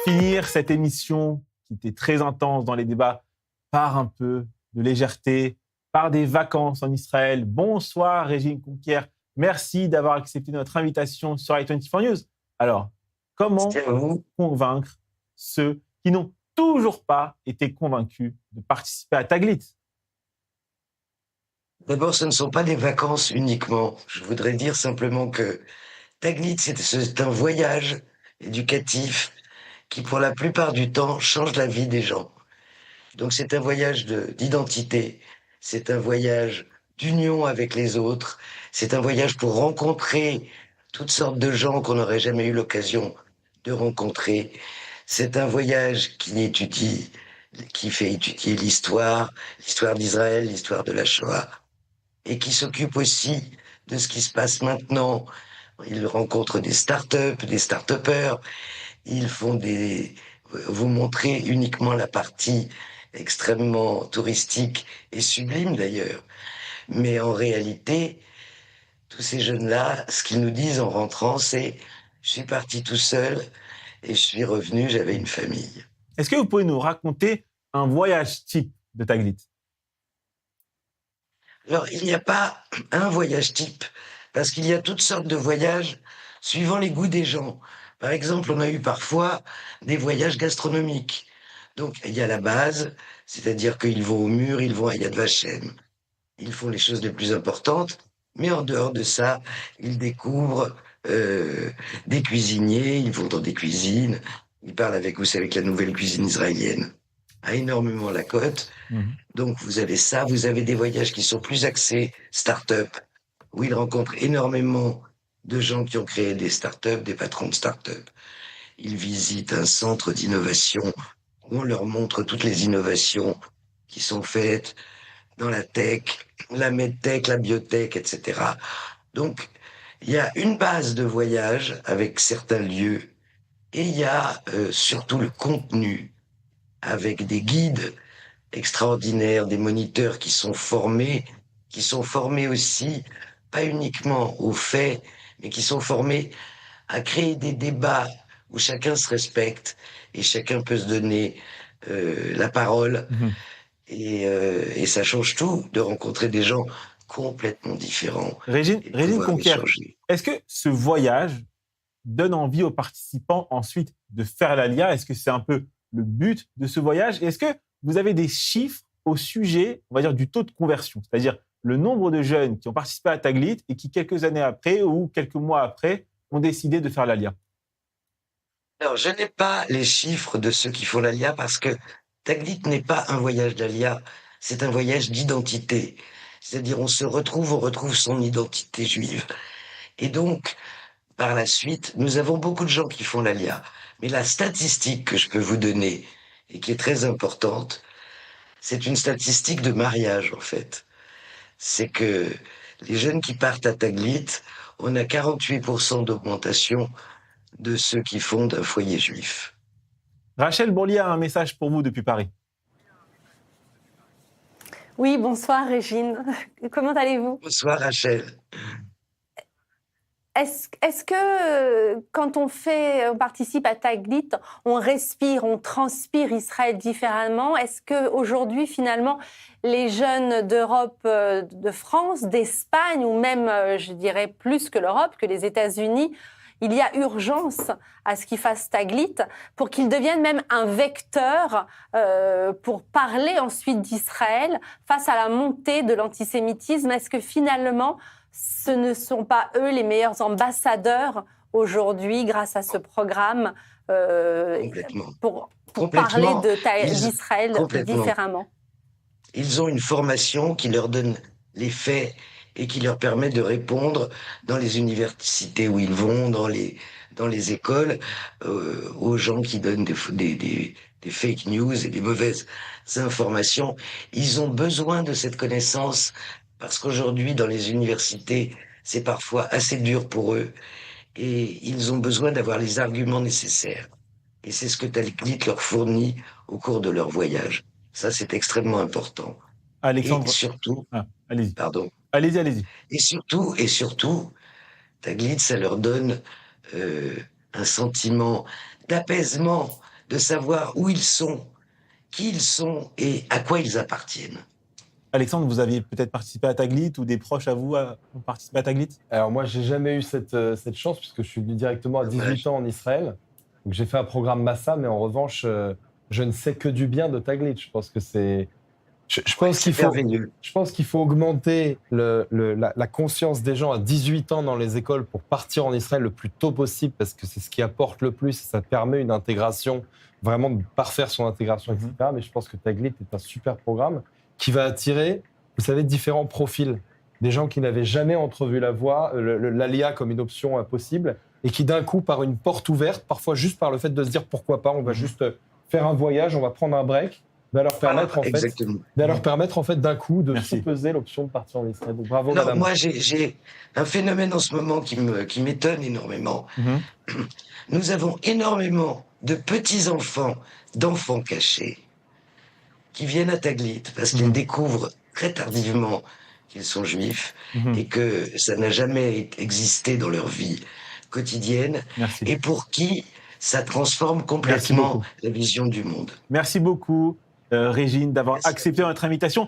finir cette émission qui était très intense dans les débats par un peu de légèreté, par des vacances en Israël. Bonsoir Régine Conquier, merci d'avoir accepté notre invitation sur i24 News. Alors, comment convaincre ceux qui n'ont toujours pas été convaincus de participer à Taglit? D'abord, ce ne sont pas des vacances uniquement. Je voudrais dire simplement que Taglit, c'est un voyage éducatif qui, pour la plupart du temps, change la vie des gens. Donc c'est un voyage d'identité, c'est un voyage d'union avec les autres, c'est un voyage pour rencontrer toutes sortes de gens qu'on n'aurait jamais eu l'occasion de rencontrer. C'est un voyage qui fait étudier l'histoire d'Israël, l'histoire de la Shoah, et qui s'occupe aussi de ce qui se passe maintenant. Ils rencontrent des start-up, des start-upers, ils font vous montrer uniquement la partie extrêmement touristique et sublime d'ailleurs. Mais en réalité, tous ces jeunes-là, ce qu'ils nous disent en rentrant, c'est « je suis parti tout seul et je suis revenu, j'avais une famille ». Est-ce que vous pouvez nous raconter un voyage type de Taglit? Alors, il n'y a pas un voyage type, parce qu'il y a toutes sortes de voyages suivant les goûts des gens. Par exemple, on a eu parfois des voyages gastronomiques. Donc, il y a la base, c'est-à-dire qu'ils vont au mur, ils vont à Yad Vashem. Ils font les choses les plus importantes, mais en dehors de ça, ils découvrent des cuisiniers, ils vont dans des cuisines, ils parlent avec la nouvelle cuisine israélienne a énormément la cote. Donc, vous avez ça, vous avez des voyages qui sont plus axés start-up, où ils rencontrent énormément de gens qui ont créé des start-up, des patrons de start-up. Ils visitent un centre d'innovation où on leur montre toutes les innovations qui sont faites dans la tech, la medtech, la biotech, etc. Donc, il y a une base de voyage avec certains lieux et il y a surtout le contenu avec des guides extraordinaires, des moniteurs qui sont formés aussi, pas uniquement aux faits, mais qui sont formés à créer des débats où chacun se respecte et chacun peut se donner la parole. Et ça change tout de rencontrer des gens complètement différents. Régine Conquier, échanger. est-ce que ce voyage donne envie aux participants ensuite de faire l'Aliyah? Est-ce que c'est un peu le but de ce voyage? Et est-ce que vous avez des chiffres au sujet, on va dire, du taux de conversion, c'est-à-dire le nombre de jeunes qui ont participé à Taglit et qui, quelques années après ou quelques mois après, ont décidé de faire l'Aliyah? Alors, je n'ai pas les chiffres de ceux qui font l'Aliyah parce que Taglit n'est pas un voyage d'Aliyah, c'est un voyage d'identité. C'est-à-dire, on retrouve son identité juive. Et donc, par la suite, nous avons beaucoup de gens qui font l'Aliyah. Mais la statistique que je peux vous donner, et qui est très importante, c'est une statistique de mariage, en fait. C'est que les jeunes qui partent à Taglit, on a 48% d'augmentation de ceux qui fondent un foyer juif. Rachel Bourlier a un message pour vous depuis Paris. Oui, bonsoir Régine. Comment allez-vous? Bonsoir Rachel. Est-ce que quand on participe à Taglit, on respire, on transpire Israël différemment? Est-ce qu'aujourd'hui, finalement, les jeunes d'Europe, de France, d'Espagne, ou même, je dirais, plus que l'Europe, que les États-Unis, il y a urgence à ce qu'ils fassent Taglit pour qu'ils deviennent même un vecteur pour parler ensuite d'Israël face à la montée de l'antisémitisme? Est-ce que finalement, ce ne sont pas eux les meilleurs ambassadeurs aujourd'hui grâce à ce programme pour parler d'Israël différemment? Ils ont une formation qui leur donne les faits et qui leur permet de répondre dans les universités où ils vont, dans les écoles, aux gens qui donnent des fake news et des mauvaises informations. Ils ont besoin de cette connaissance parce qu'aujourd'hui, dans les universités, c'est parfois assez dur pour eux et ils ont besoin d'avoir les arguments nécessaires. Et c'est ce que Taglit leur fournit au cours de leur voyage. Ça, c'est extrêmement important. Alexandre... Et surtout... allez-y. Pardon. Allez-y. Et surtout, Taglit, ça leur donne un sentiment d'apaisement, de savoir où ils sont, qui ils sont et à quoi ils appartiennent. Alexandre, vous aviez peut-être participé à Taglit ou des proches à vous ont participé à Taglit? Alors moi, j'ai jamais eu cette chance puisque je suis venu directement à 18 ans en Israël. Donc j'ai fait un programme Massa, mais en revanche, je ne sais que du bien de Taglit. Je pense que c'est... Je pense qu'il faut augmenter la conscience des gens à 18 ans dans les écoles pour partir en Israël le plus tôt possible parce que c'est ce qui apporte le plus et ça permet une intégration, vraiment de parfaire son intégration, etc. Mais je pense que Taglit est un super programme qui va attirer, vous savez, différents profils. Des gens qui n'avaient jamais entrevu la voie, l'ALIA comme une option possible et qui d'un coup, par une porte ouverte, parfois juste par le fait de se dire pourquoi pas, on va juste faire un voyage, on va prendre un break, va leur permettre en fait d'un coup de sous-peser l'option de partir en Israël. Donc bravo madame. Moi j'ai un phénomène en ce moment qui m'étonne énormément. Nous avons énormément de petits-enfants, d'enfants cachés, qui viennent à Taglit parce qu'ils découvrent très tardivement qu'ils sont juifs et que ça n'a jamais existé dans leur vie quotidienne. Merci. Et pour qui ça transforme complètement la vision du monde. Merci beaucoup, Régine, d'avoir accepté notre invitation.